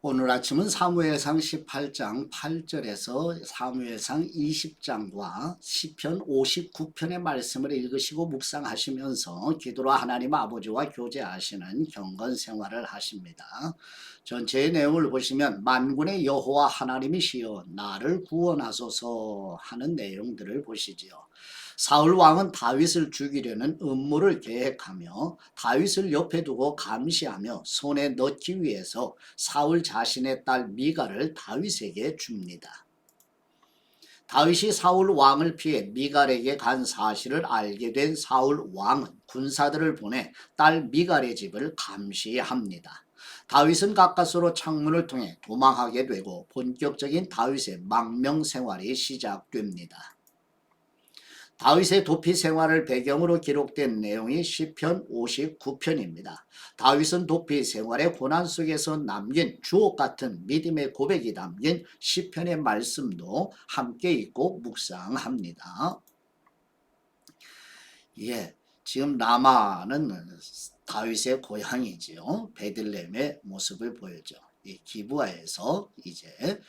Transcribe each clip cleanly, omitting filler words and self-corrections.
오늘 아침은 사무엘상 18장 8절에서 사무엘상 20장과 시편 59편의 말씀을 읽으시고 묵상하시면서 기도로 하나님 아버지와 교제하시는 경건 생활을 하십니다. 전체의 내용을 보시면 만군의 여호와 하나님이시여 나를 구원하소서 하는 내용들을 보시지요. 사울 왕은 다윗을 죽이려는 음모를 계획하며 다윗을 옆에 두고 감시하며 손에 넣기 위해서 사울 자신의 딸 미갈을 다윗에게 줍니다. 다윗이 사울 왕을 피해 미갈에게 간 사실을 알게 된 사울 왕은 군사들을 보내 딸 미갈의 집을 감시합니다. 다윗은 가까스로 창문을 통해 도망하게 되고 본격적인 다윗의 망명 생활이 시작됩니다. 다윗의 도피 생활을 배경으로 기록된 내용이 시편 59편입니다. 다윗은 도피 생활의 고난 속에서 남긴 주옥 같은 믿음의 고백이 담긴 시편의 말씀도 함께 읽고 묵상합니다. 지금 라마는 다윗의 고향이지요. 베들레헴의 모습을 보여줘. 이 기브아에서 이제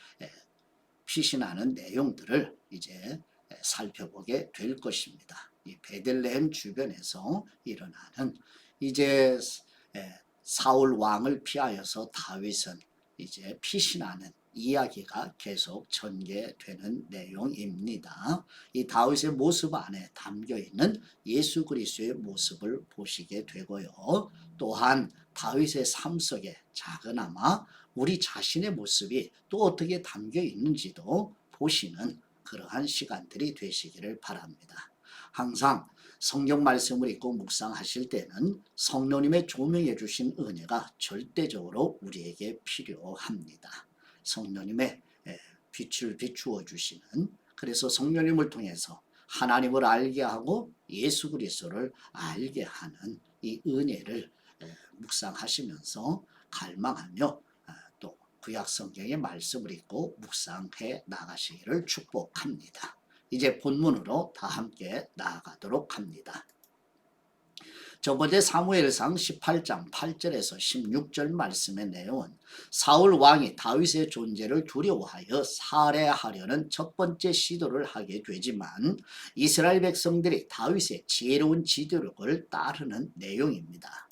피신하는 내용들을 이제 살펴보게 될 것입니다. 이 베들레헴 주변에서 일어나는 이제 사울 왕을 피하여서 다윗은 이제 피신하는 이야기가 계속 전개되는 내용입니다. 이 다윗의 모습 안에 담겨 있는 예수 그리스도의 모습을 보시게 되고요. 또한 다윗의 삶 속에 작은아마 우리 자신의 모습이 또 어떻게 담겨 있는지도 보시는 그러한 시간들이 되시기를 바랍니다. 항상 성경 말씀을 읽고 묵상하실 때는 성령님의 조명해 주신 은혜가 절대적으로 우리에게 필요합니다. 성령님의 빛을 비추어 주시는, 그래서 성령님을 통해서 하나님을 알게 하고 예수 그리스도를 알게 하는 이 은혜를 묵상하시면서 갈망하며 또 구약 성경의 말씀을 읽고 묵상해 나가시기를 축복합니다. 이제 본문으로 다 함께 나아가도록 합니다. 저번에 사무엘상 18장 8절에서 16절 말씀의 내용은 사울 왕이 다윗의 존재를 두려워하여 살해하려는 첫 번째 시도를 하게 되지만 이스라엘 백성들이 다윗의 지혜로운 지도력을 따르는 내용입니다.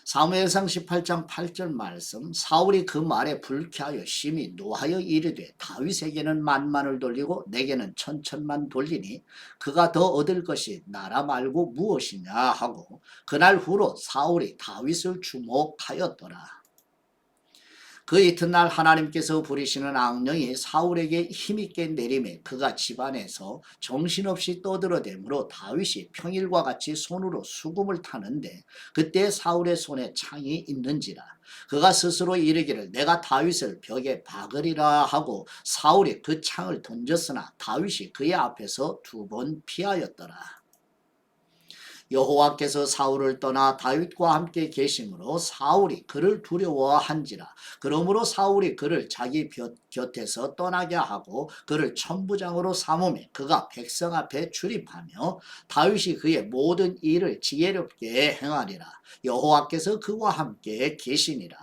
사무엘상 18장 8절 말씀, 사울이 그 말에 불쾌하여 심히 노하여 이르되 다윗에게는 만만을 돌리고 내게는 천천만 돌리니 그가 더 얻을 것이 나라 말고 무엇이냐 하고 그날 후로 사울이 다윗을 주목하였더라. 그 이튿날 하나님께서 부리시는 악령이 사울에게 힘있게 내림에 그가 집안에서 정신없이 떠들어대므로 다윗이 평일과 같이 손으로 수금을 타는데 그때 사울의 손에 창이 있는지라. 그가 스스로 이르기를 내가 다윗을 벽에 박으리라 하고 사울이 그 창을 던졌으나 다윗이 그의 앞에서 2번 피하였더라. 여호와께서 사울을 떠나 다윗과 함께 계심으로 사울이 그를 두려워한지라. 그러므로 사울이 그를 자기 곁에서 떠나게 하고 그를 천부장으로 삼으며 그가 백성 앞에 출입하며 다윗이 그의 모든 일을 지혜롭게 행하리라. 여호와께서 그와 함께 계시니라.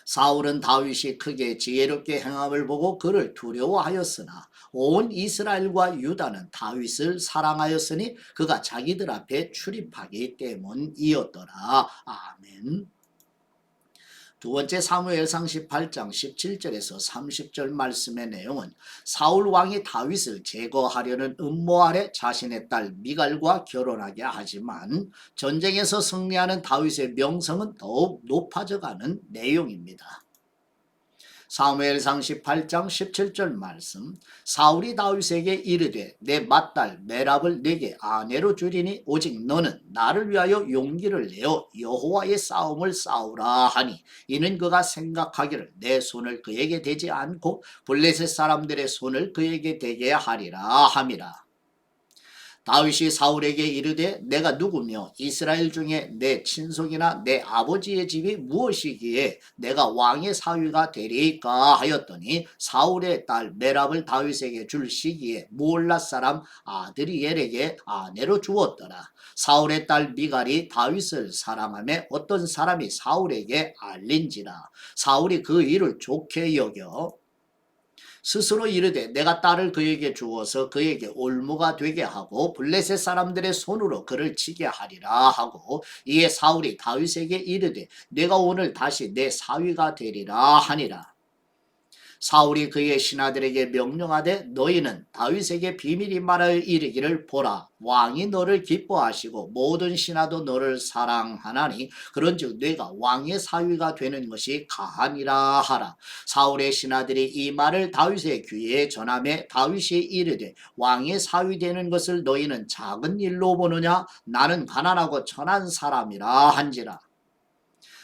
사울은 다윗이 크게 지혜롭게 행함을 보고 그를 두려워하였으나 온 이스라엘과 유다는 다윗을 사랑하였으니 그가 자기들 앞에 출입하기 때문이었더라. 아멘. 두 번째 사무엘상 18장 17절에서 30절 말씀의 내용은 사울 왕이 다윗을 제거하려는 음모 아래 자신의 딸 미갈과 결혼하게 하지만 전쟁에서 승리하는 다윗의 명성은 더욱 높아져가는 내용입니다. 사무엘상 18장 17절 말씀, 사울이 다윗에게 이르되 내 맏딸 메랍을 내게 아내로 주리니 오직 너는 나를 위하여 용기를 내어 여호와의 싸움을 싸우라 하니 이는 그가 생각하기를 내 손을 그에게 대지 않고 블레셋 사람들의 손을 그에게 대게 하리라 함이라. 다윗이 사울에게 이르되 내가 누구며 이스라엘 중에 내 친속이나 내 아버지의 집이 무엇이기에 내가 왕의 사위가 되리이까 하였더니 사울의 딸 메랍을 다윗에게 줄 시기에 무올라 사람 아드리엘에게 아내로 주었더라. 사울의 딸 미갈이 다윗을 사랑하며 어떤 사람이 사울에게 알린지라. 사울이 그 일을 좋게 여겨 스스로 이르되 내가 딸을 그에게 주어서 그에게 올무가 되게 하고 블레셋 사람들의 손으로 그를 치게 하리라 하고, 이에 사울이 다윗에게 이르되 내가 오늘 다시 내 사위가 되리라 하니라. 사울이 그의 신하들에게 명령하되 너희는 다윗에게 비밀이 말하여 이르기를 보라, 왕이 너를 기뻐하시고 모든 신하도 너를 사랑하나니 그런즉 내가 왕의 사위가 되는 것이 가하니라 하라. 사울의 신하들이 이 말을 다윗의 귀에 전하매 다윗이 이르되 왕의 사위 되는 것을 너희는 작은 일로 보느냐? 나는 가난하고 천한 사람이라 한지라.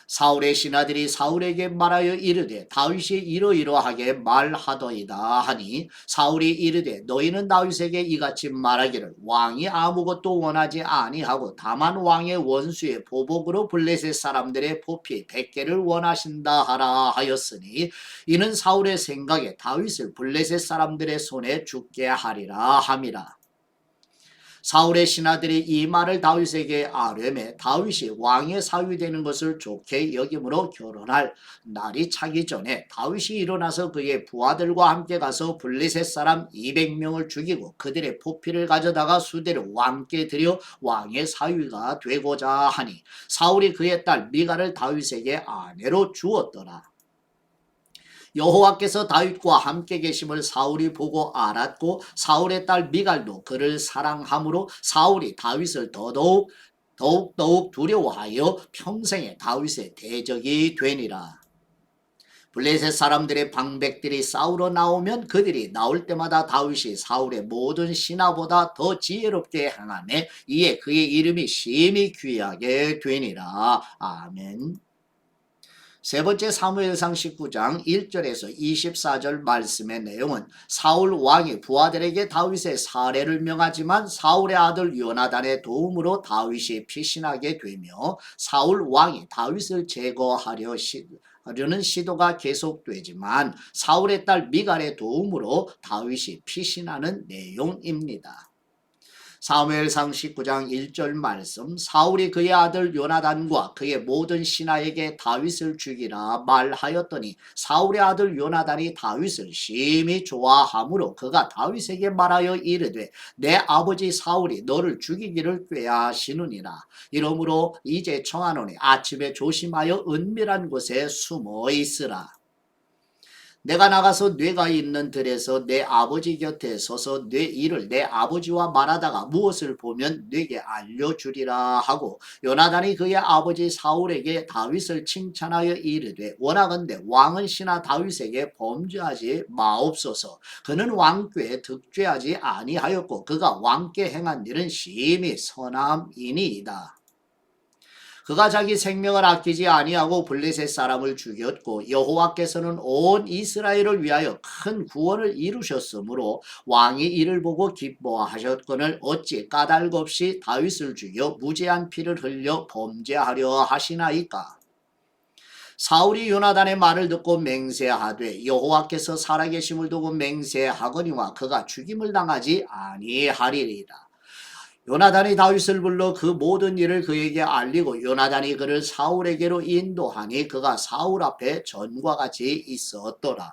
사울의 신하들이 사울에게 말하여 이르되 다윗이 이러이러하게 말하더이다 하니, 사울이 이르되 너희는 다윗에게 이같이 말하기를 왕이 아무것도 원하지 아니하고 다만 왕의 원수의 보복으로 블레셋 사람들의 포피 100개를 원하신다 하라 하였으니, 이는 사울의 생각에 다윗을 블레셋 사람들의 손에 죽게 하리라 함이라. 사울의 신하들이 이 말을 다윗에게 아뢰매 다윗이 왕의 사위 되는 것을 좋게 여김으로 결혼할 날이 차기 전에 다윗이 일어나서 그의 부하들과 함께 가서 블레셋 사람 200명을 죽이고 그들의 포피를 가져다가 수대로 왕께 드려 왕의 사위가 되고자 하니, 사울이 그의 딸 미갈을 다윗에게 아내로 주었더라. 여호와께서 다윗과 함께 계심을 사울이 보고 알았고 사울의 딸 미갈도 그를 사랑하므로 사울이 다윗을 더더욱 두려워하여 평생에 다윗의 대적이 되니라. 블레셋 사람들의 방백들이 싸우러 나오면 그들이 나올 때마다 다윗이 사울의 모든 신하보다 더 지혜롭게 행하매 이에 그의 이름이 심히 귀하게 되니라. 아멘. 세 번째 사무엘상 19장 1절에서 24절 말씀의 내용은 사울 왕이 부하들에게 다윗의 살해를 명하지만 사울의 아들 요나단의 도움으로 다윗이 피신하게 되며 사울 왕이 다윗을 제거하려는 시도가 계속되지만 사울의 딸 미갈의 도움으로 다윗이 피신하는 내용입니다. 사무엘상 19장 1절 말씀, 사울이 그의 아들 요나단과 그의 모든 신하에게 다윗을 죽이라 말하였더니 사울의 아들 요나단이 다윗을 심히 좋아하므로 그가 다윗에게 말하여 이르되 내 아버지 사울이 너를 죽이기를 꾀하시느니라. 이러므로 이제 청하노니 아침에 조심하여 은밀한 곳에 숨어 있으라. 내가 나가서 뇌가 있는 들에서 내 아버지 곁에 서서 뇌 일을 내 아버지와 말하다가 무엇을 보면 내게 알려주리라 하고, 요나단이 그의 아버지 사울에게 다윗을 칭찬하여 이르되 원하건대 왕은 신하 다윗에게 범죄하지 마옵소서. 그는 왕께 득죄하지 아니하였고 그가 왕께 행한 일은 심히 선함이니이다. 그가 자기 생명을 아끼지 아니하고 블레셋 사람을 죽였고 여호와께서는 온 이스라엘을 위하여 큰 구원을 이루셨으므로 왕이 이를 보고 기뻐하셨거늘 어찌 까닭 없이 다윗을 죽여 무죄한 피를 흘려 범죄하려 하시나이까. 사울이 요나단의 말을 듣고 맹세하되 여호와께서 살아계심을 두고 맹세하거니와 그가 죽임을 당하지 아니하리이다. 요나단이 다윗을 불러 그 모든 일을 그에게 알리고 요나단이 그를 사울에게로 인도하니 그가 사울 앞에 전과 같이 있었더라.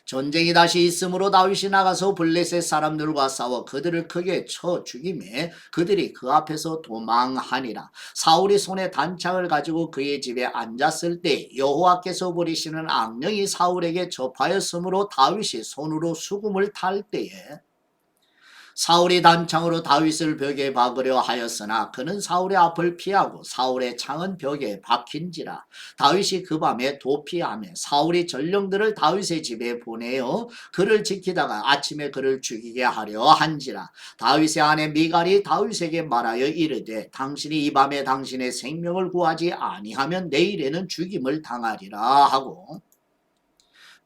전쟁이 다시 있으므로 다윗이 나가서 블레셋 사람들과 싸워 그들을 크게 쳐 죽이매 그들이 그 앞에서 도망하니라. 사울이 손에 단창을 가지고 그의 집에 앉았을 때 여호와께서 부리시는 악령이 사울에게 접하였으므로 다윗이 손으로 수금을 탈 때에 사울이 단창으로 다윗을 벽에 박으려 하였으나 그는 사울의 앞을 피하고 사울의 창은 벽에 박힌지라. 다윗이 그 밤에 도피하며 사울이 전령들을 다윗의 집에 보내어 그를 지키다가 아침에 그를 죽이게 하려 한지라. 다윗의 아내 미갈이 다윗에게 말하여 이르되 당신이 이 밤에 당신의 생명을 구하지 아니하면 내일에는 죽임을 당하리라 하고,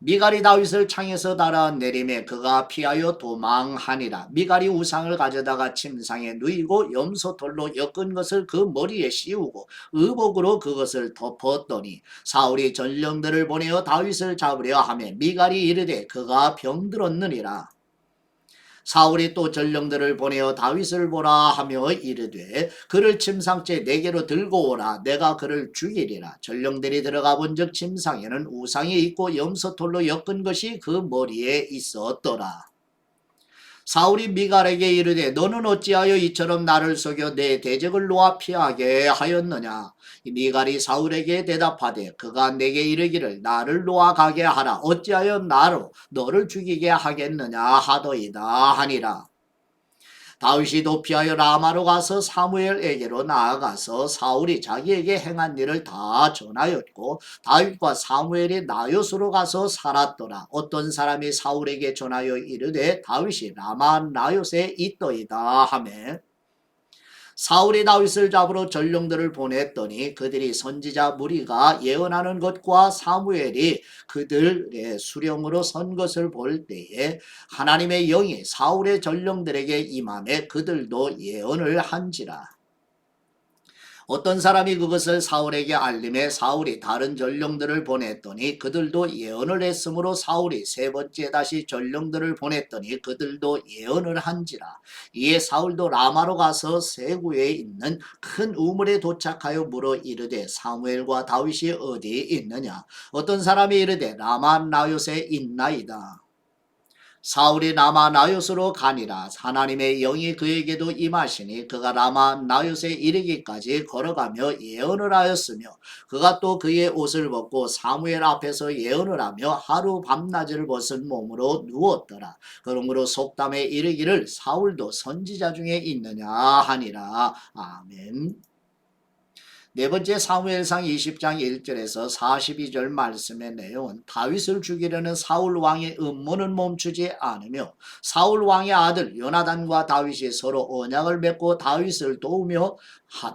미갈이 다윗을 창에서 달아내리매 그가 피하여 도망하니라. 미갈이 우상을 가져다가 침상에 누이고 염소털로 엮은 것을 그 머리에 씌우고 의복으로 그것을 덮었더니 사울이 전령들을 보내어 다윗을 잡으려 하매 미갈이 이르되 그가 병들었느니라. 사울이 또 전령들을 보내어 다윗을 보라 하며 이르되 그를 침상째 내게로 들고 오라. 내가 그를 죽이리라. 전령들이 들어가 본즉 침상에는 우상이 있고 염소털로 엮은 것이 그 머리에 있었더라. 사울이 미갈에게 이르되 너는 어찌하여 이처럼 나를 속여 내 대적을 놓아 피하게 하였느냐. 미갈이 사울에게 대답하되 그가 내게 이르기를 나를 놓아 가게 하라. 어찌하여 나로 너를 죽이게 하겠느냐 하더이다 하니라. 다윗이 도피하여 라마로 가서 사무엘에게로 나아가서 사울이 자기에게 행한 일을 다 전하였고 다윗과 사무엘이 나요스로 가서 살았더라. 어떤 사람이 사울에게 전하여 이르되 다윗이 라마 나요스에 있더이다 하매 사울이 다윗을 잡으러 전령들을 보냈더니 그들이 선지자 무리가 예언하는 것과 사무엘이 그들의 수령으로 선 것을 볼 때에 하나님의 영이 사울의 전령들에게 임하매 그들도 예언을 한지라. 어떤 사람이 그것을 사울에게 알림해 사울이 다른 전령들을 보냈더니 그들도 예언을 했으므로 사울이 세 번째 다시 전령들을 보냈더니 그들도 예언을 한지라. 이에 사울도 라마로 가서 세구에 있는 큰 우물에 도착하여 물어 이르되 사무엘과 다윗이 어디 있느냐. 어떤 사람이 이르되 라마 나요스에 있나이다. 사울이 라마 나요스로 가니라. 하나님의 영이 그에게도 임하시니 그가 라마 나요스에 이르기까지 걸어가며 예언을 하였으며 그가 또 그의 옷을 벗고 사무엘 앞에서 예언을 하며 하루 밤낮을 벗은 몸으로 누웠더라. 그러므로 속담에 이르기를 사울도 선지자 중에 있느냐 하니라. 아멘. 네 번째 사무엘상 20장 1절에서 42절 말씀의 내용은 다윗을 죽이려는 사울 왕의 음모는 멈추지 않으며 사울 왕의 아들 요나단과 다윗이 서로 언약을 맺고 다윗을 도우며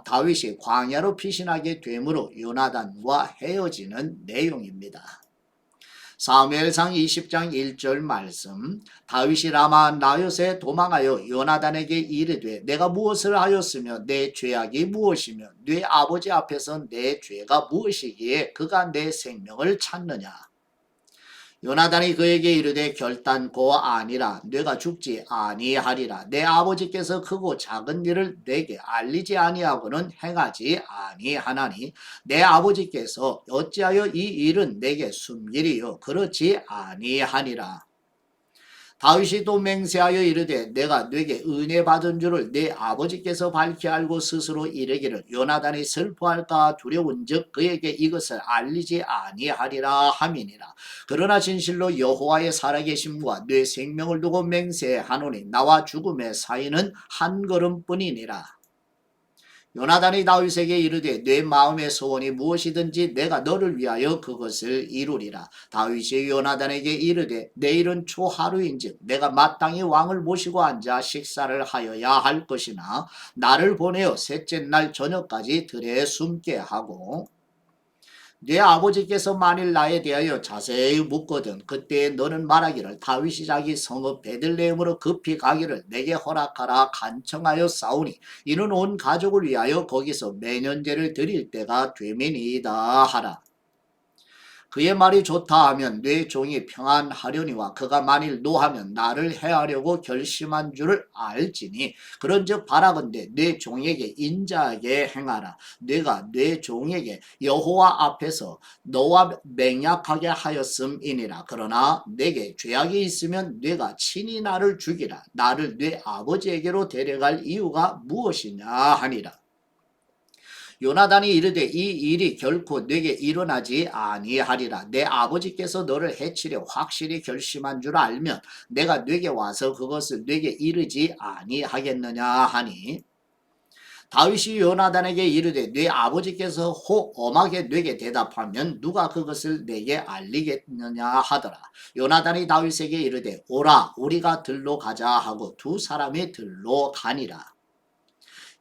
다윗이 광야로 피신하게 되므로 요나단과 헤어지는 내용입니다. 사무엘상 20장 1절 말씀 다윗이 라마 나요스에 도망하여 요나단에게 이르되 내가 무엇을 하였으며 내 죄악이 무엇이며 네 아버지 앞에서 내 죄가 무엇이기에 그가 내 생명을 찾느냐. 요나단이 그에게 이르되 결단코 아니라 네가 죽지 아니하리라. 내 아버지께서 크고 작은 일을 내게 알리지 아니하고는 행하지 아니하나니 내 아버지께서 어찌하여 이 일은 내게 숨기리요 그렇지 아니하니라. 다윗이 또 맹세하여 이르되 내가 네게 은혜 받은 줄을 내 아버지께서 밝히 알고 스스로 이르기를 요나단이 슬퍼할까 두려운즉 그에게 이것을 알리지 아니하리라 함이니라. 그러나 진실로 여호와의 살아계심과 네 생명을 두고 맹세하노니 나와 죽음의 사이는 한 걸음뿐이니라. 요나단이 다윗에게 이르되 내 마음의 소원이 무엇이든지 내가 너를 위하여 그것을 이루리라. 다윗이 요나단에게 이르되 내일은 초하루인즉 내가 마땅히 왕을 모시고 앉아 식사를 하여야 할 것이나 나를 보내어 셋째 날 저녁까지 들에 숨게 하고 네 아버지께서 만일 나에 대하여 자세히 묻거든 그때 너는 말하기를 다윗이 자기 성읍 베들레헴으로 급히 가기를 내게 허락하라 간청하여 싸우니 이는 온 가족을 위하여 거기서 매년제를 드릴 때가 되민이다 하라. 그의 말이 좋다 하면 네 종이 평안하려니와 그가 만일 노하면 나를 해하려고 결심한 줄을 알지니 그런즉 바라건대 네 종에게 인자하게 행하라. 네가 네 종에게 여호와 앞에서 너와 맹약하게 하였음이니라. 그러나 내게 죄악이 있으면 네가 친히 나를 죽이라. 나를 네 아버지에게로 데려갈 이유가 무엇이냐 하니라. 요나단이 이르되 이 일이 결코 내게 일어나지 아니하리라. 내 아버지께서 너를 해치려 확실히 결심한 줄 알면 내가 네게 와서 그것을 네게 이르지 아니하겠느냐 하니 다윗이 요나단에게 이르되 네 아버지께서 혹 엄하게 네게 대답하면 누가 그것을 내게 알리겠느냐 하더라. 요나단이 다윗에게 이르되 오라 우리가 들로 가자 하고 두 사람이 들로 가니라.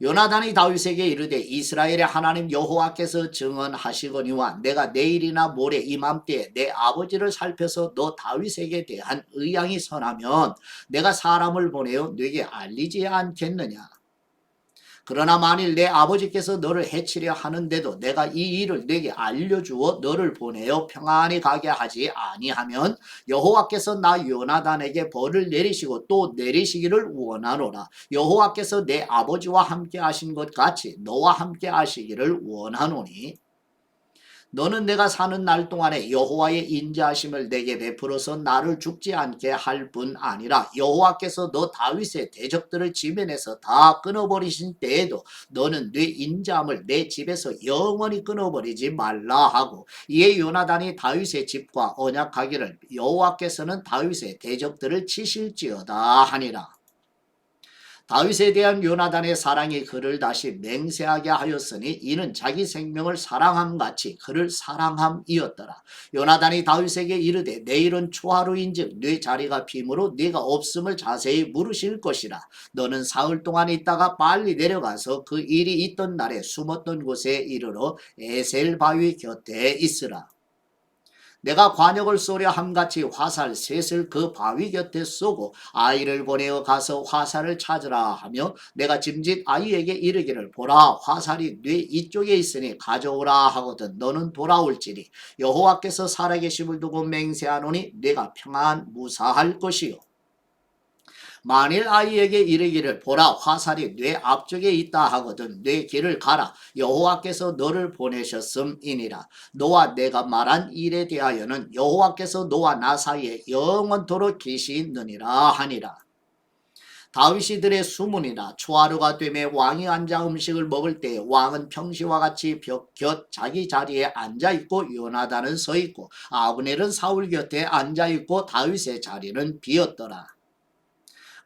요나단이 다윗에게 이르되 이스라엘의 하나님 여호와께서 증언하시거니와 내가 내일이나 모레 이맘때에 내 아버지를 살펴서 너 다윗에게 대한 의향이 선하면 내가 사람을 보내어 네게 알리지 않겠느냐. 그러나 만일 내 아버지께서 너를 해치려 하는데도 내가 이 일을 네게 알려주어 너를 보내어 평안히 가게 하지 아니하면 여호와께서 나 요나단에게 벌을 내리시고 또 내리시기를 원하노라. 여호와께서 내 아버지와 함께 하신 것 같이 너와 함께 하시기를 원하노니 너는 내가 사는 날 동안에 여호와의 인자하심을 내게 베풀어서 나를 죽지 않게 할 뿐 아니라 여호와께서 너 다윗의 대적들을 지면에서 다 끊어버리신 때에도 너는 네 인자함을 내 집에서 영원히 끊어버리지 말라 하고 이에 요나단이 다윗의 집과 언약하기를 여호와께서는 다윗의 대적들을 치실지어다 하니라. 다윗에 대한 요나단의 사랑이 그를 다시 맹세하게 하였으니 이는 자기 생명을 사랑함 같이 그를 사랑함이었더라. 요나단이 다윗에게 이르되 내일은 초하루인즉 네 자리가 빔으로 네가 없음을 자세히 물으실 것이라. 너는 사흘 동안 있다가 빨리 내려가서 그 일이 있던 날에 숨었던 곳에 이르러 에셀 바위 곁에 있으라. 내가 관역을 쏘려 함같이 화살 셋을 그 바위 곁에 쏘고 아이를 보내어 가서 화살을 찾으라 하며 내가 짐짓 아이에게 이르기를 보라 화살이 네 이쪽에 있으니 가져오라 하거든 너는 돌아올지니 여호와께서 살아계심을 두고 맹세하노니 내가 평안 무사할 것이요. 만일 아이에게 이르기를 보라 화살이 뇌 앞쪽에 있다 하거든 뇌 길을 가라 여호와께서 너를 보내셨음이니라. 너와 내가 말한 일에 대하여는 여호와께서 너와 나 사이에 영원토록 계시느니라 하니라. 다윗이 들의 수문이나 초하루가 되매 왕이 앉아 음식을 먹을 때 왕은 평시와 같이 벽 곁 자기 자리에 앉아 있고 요나단은 서 있고 아브넬은 사울 곁에 앉아 있고 다윗의 자리는 비었더라.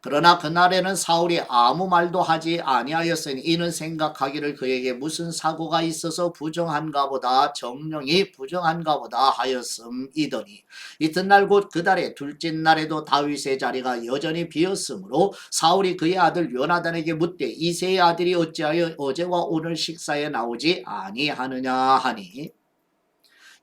그러나 그날에는 사울이 아무 말도 하지 아니하였으니 이는 생각하기를 그에게 무슨 사고가 있어서 부정한가 보다 정령이 부정한가 보다 하였음이더니 이튿날 곧 그 달의 둘째 날에도 다윗의 자리가 여전히 비었으므로 사울이 그의 아들 요나단에게 묻되 이새의 아들이 어찌하여 어제와 오늘 식사에 나오지 아니하느냐 하니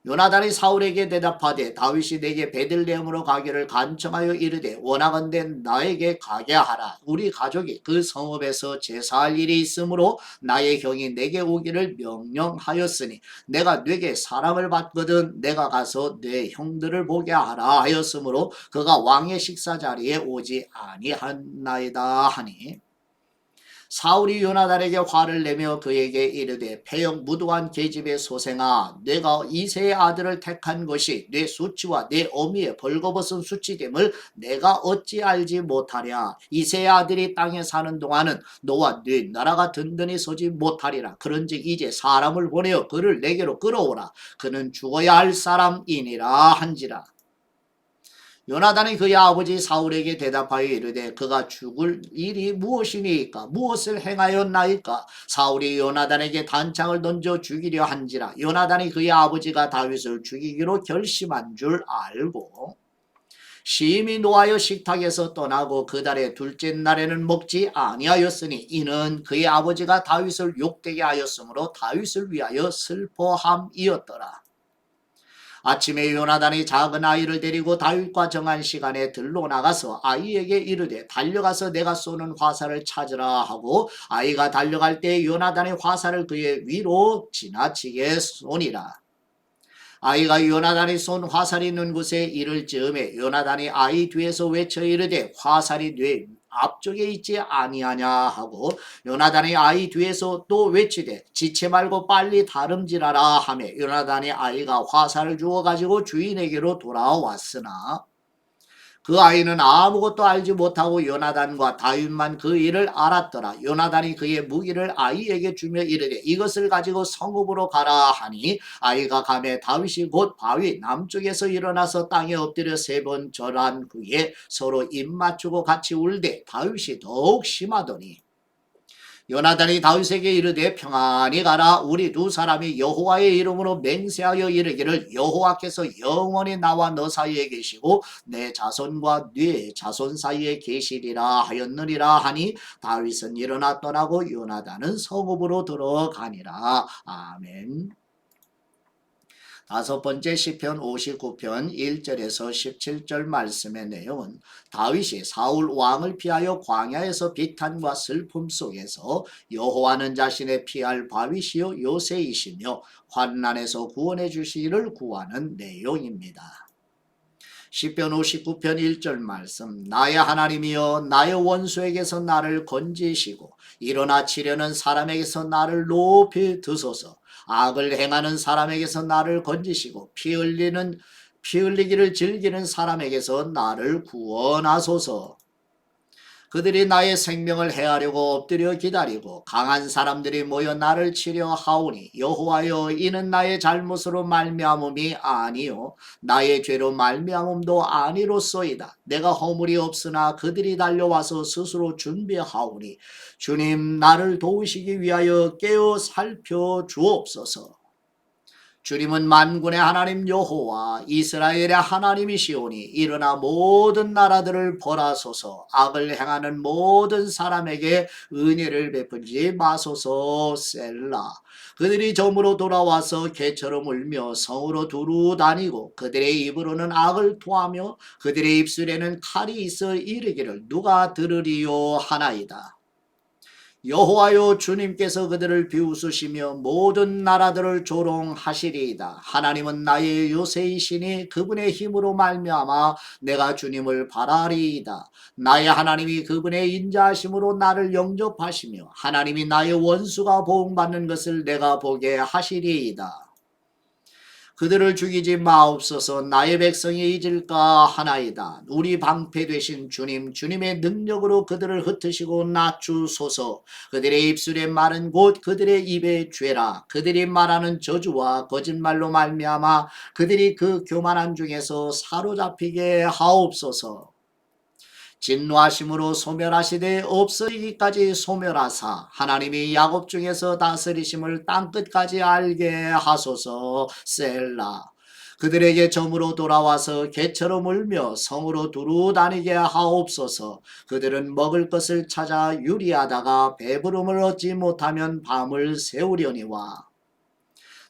요나단이 사울에게 대답하되 다윗이 내게 베들레헴으로 가기를 간청하여 이르되 원하건대 나에게 가게 하라. 우리 가족이 그 성읍에서 제사할 일이 있으므로 나의 형이 내게 오기를 명령하였으니 내가 네게 사랑을 받거든 내가 가서 내 형들을 보게 하라 하였으므로 그가 왕의 식사 자리에 오지 아니하나이다 하니 사울이 요나단에게 화를 내며 그에게 이르되 패역 무도한 계집의 소생아 내가 이새의 아들을 택한 것이 내 수치와 내 어미의 벌거벗은 수치됨을 내가 어찌 알지 못하랴. 이새의 아들이 땅에 사는 동안은 너와 네 나라가 든든히 서지 못하리라. 그런즉 이제 사람을 보내어 그를 내게로 끌어오라. 그는 죽어야 할 사람이니라 한지라. 요나단이 그의 아버지 사울에게 대답하여 이르되 그가 죽을 일이 무엇이니까 무엇을 행하였나이까. 사울이 요나단에게 단창을 던져 죽이려 한지라. 요나단이 그의 아버지가 다윗을 죽이기로 결심한 줄 알고 심히 노하여 식탁에서 떠나고 그 달의 둘째 날에는 먹지 아니하였으니 이는 그의 아버지가 다윗을 욕되게 하였으므로 다윗을 위하여 슬퍼함이었더라. 아침에 요나단이 작은 아이를 데리고 다윗과 정한 시간에 들로 나가서 아이에게 이르되 달려가서 내가 쏘는 화살을 찾으라 하고 아이가 달려갈 때 요나단이 화살을 그의 위로 지나치게 쏘니라. 아이가 요나단이 쏜 화살이 있는 곳에 이를 즈음에 요나단이 아이 뒤에서 외쳐 이르되 화살이 뇌 앞쪽에 있지 아니하냐 하고 요나단이 아이 뒤에서 또 외치되 지체 말고 빨리 다름질하라 하며 요나단이 아이가 화살을 주워 가지고 주인에게로 돌아왔으나 그 아이는 아무것도 알지 못하고 요나단과 다윗만 그 일을 알았더라. 요나단이 그의 무기를 아이에게 주며 이르되 이것을 가지고 성읍으로 가라 하니 아이가 가매 다윗이 곧 바위 남쪽에서 일어나서 땅에 엎드려 3번 절한 후에 서로 입 맞추고 같이 울되 다윗이 더욱 심하더니 요나단이 다윗에게 이르되 평안히 가라. 우리 두 사람이 여호와의 이름으로 맹세하여 이르기를 여호와께서 영원히 나와 너 사이에 계시고 내 자손과 네 자손 사이에 계시리라 하였느니라 하니 다윗은 일어나 떠나고 요나단은 성읍으로 들어가니라. 아멘. 다섯 번째 시편 59편 1절에서 17절 말씀의 내용은 다윗이 사울 왕을 피하여 광야에서 비탄과 슬픔 속에서 여호와는 자신의 피할 바위시요 요새이시며 환난에서 구원해 주시기를 구하는 내용입니다. 시편 59편 1절 말씀 나의 하나님이여 나의 원수에게서 나를 건지시고 일어나 치려는 사람에게서 나를 높이 드소서. 악을 행하는 사람에게서 나를 건지시고 피 흘리기를 즐기는 사람에게서 나를 구원하소서. 그들이 나의 생명을 해하려고 엎드려 기다리고 강한 사람들이 모여 나를 치려 하오니 여호와여 이는 나의 잘못으로 말미암음이 아니요 나의 죄로 말미암음도 아니로소이다. 내가 허물이 없으나 그들이 달려와서 스스로 준비하오니 주님 나를 도우시기 위하여 깨어 살펴 주옵소서. 주님은 만군의 하나님 여호와 이스라엘의 하나님이시오니 일어나 모든 나라들을 벌하소서. 악을 행하는 모든 사람에게 은혜를 베풀지 마소서. 셀라. 그들이 점으로 돌아와서 개처럼 울며 성으로 두루 다니고 그들의 입으로는 악을 토하며 그들의 입술에는 칼이 있어 이르기를 누가 들으리요 하나이다. 여호와여 주님께서 그들을 비웃으시며 모든 나라들을 조롱하시리이다. 하나님은 나의 요새이시니 그분의 힘으로 말미암아 내가 주님을 바라리이다. 나의 하나님이 그분의 인자하심으로 나를 영접하시며 하나님이 나의 원수가 보응받는 것을 내가 보게 하시리이다. 그들을 죽이지 마옵소서. 나의 백성이 잊을까 하나이다. 우리 방패 되신 주님, 주님의 능력으로 그들을 흩으시고 낮추소서. 그들의 입술의 말은 곧 그들의 입의 죄라. 그들이 말하는 저주와 거짓말로 말미암아 그들이 그 교만한 중에서 사로잡히게 하옵소서. 진노하심으로 소멸하시되 없어지기까지 소멸하사 하나님이 야곱 중에서 다스리심을 땅끝까지 알게 하소서. 셀라. 그들에게 점으로 돌아와서 개처럼 울며 성으로 두루 다니게 하옵소서. 그들은 먹을 것을 찾아 유리하다가 배부름을 얻지 못하면 밤을 새우려니와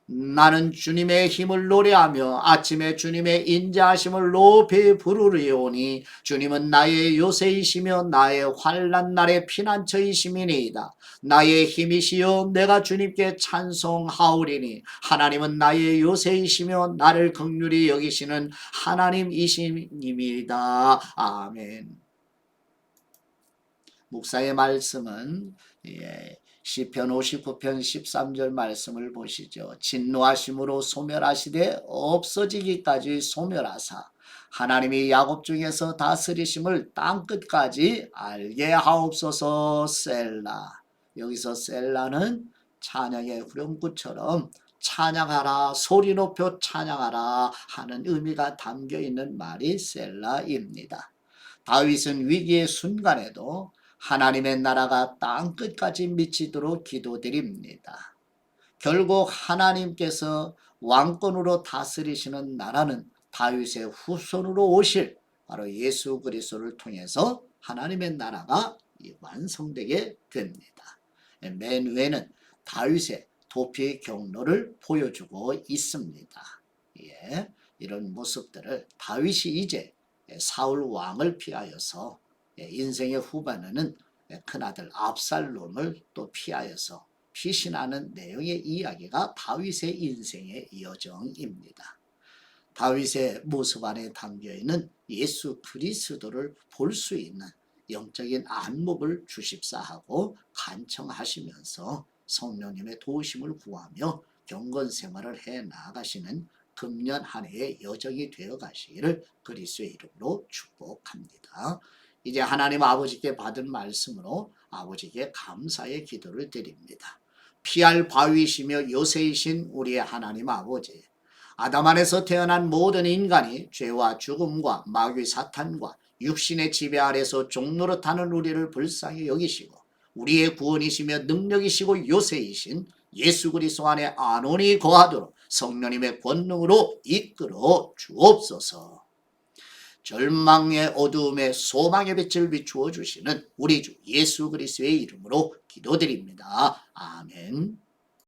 나는 주님의 힘을 노래하며 아침에 주님의 인자하심을 높이 부르리오니 주님은 나의 요새이시며 나의 환난 날의 피난처이심이니이다. 나의 힘이시여 내가 주님께 찬송하오리니 하나님은 나의 요새이시며 나를 긍휼히 여기시는 하나님이심입니다. 아멘. 목사의 말씀은 시편 59편 13절 말씀을 보시죠. 진노하심으로 소멸하시되 없어지기까지 소멸하사 하나님이 야곱 중에서 다스리심을 땅끝까지 알게 하옵소서. 셀라. 여기서 셀라는 찬양의 후렴구처럼 찬양하라, 소리 높여 찬양하라 하는 의미가 담겨 있는 말이 셀라입니다. 다윗은 위기의 순간에도 하나님의 나라가 땅끝까지 미치도록 기도드립니다. 결국 하나님께서 왕권으로 다스리시는 나라는 다윗의 후손으로 오실 바로 예수 그리스도를 통해서 하나님의 나라가 완성되게 됩니다. 맨 위에는 다윗의 도피 경로를 보여주고 있습니다. 이런 모습들을 다윗이 이제 사울 왕을 피하여서 인생의 후반에는 큰아들 압살롬을 또 피하여서 피신하는 내용의 이야기가 다윗의 인생의 여정입니다. 다윗의 모습 안에 담겨있는 예수 그리스도를 볼 수 있는 영적인 안목을 주십사하고 간청하시면서 성령님의 도우심을 구하며 경건 생활을 해 나가시는 금년 한 해의 여정이 되어 가시기를 그리스도의 이름으로 축복합니다. 이제 하나님 아버지께 받은 말씀으로 아버지께 감사의 기도를 드립니다. 피할 바위이시며 요새이신 우리의 하나님 아버지, 아담 안에서 태어난 모든 인간이 죄와 죽음과 마귀 사탄과 육신의 지배 아래서 종노릇하는 우리를 불쌍히 여기시고 우리의 구원이시며 능력이시고 요새이신 예수 그리스도 안에 안온이 거하도록 성령님의 권능으로 이끌어 주옵소서. 절망의 어두움에 소망의 빛을 비추어 주시는 우리 주 예수 그리스도의 이름으로 기도드립니다. 아멘.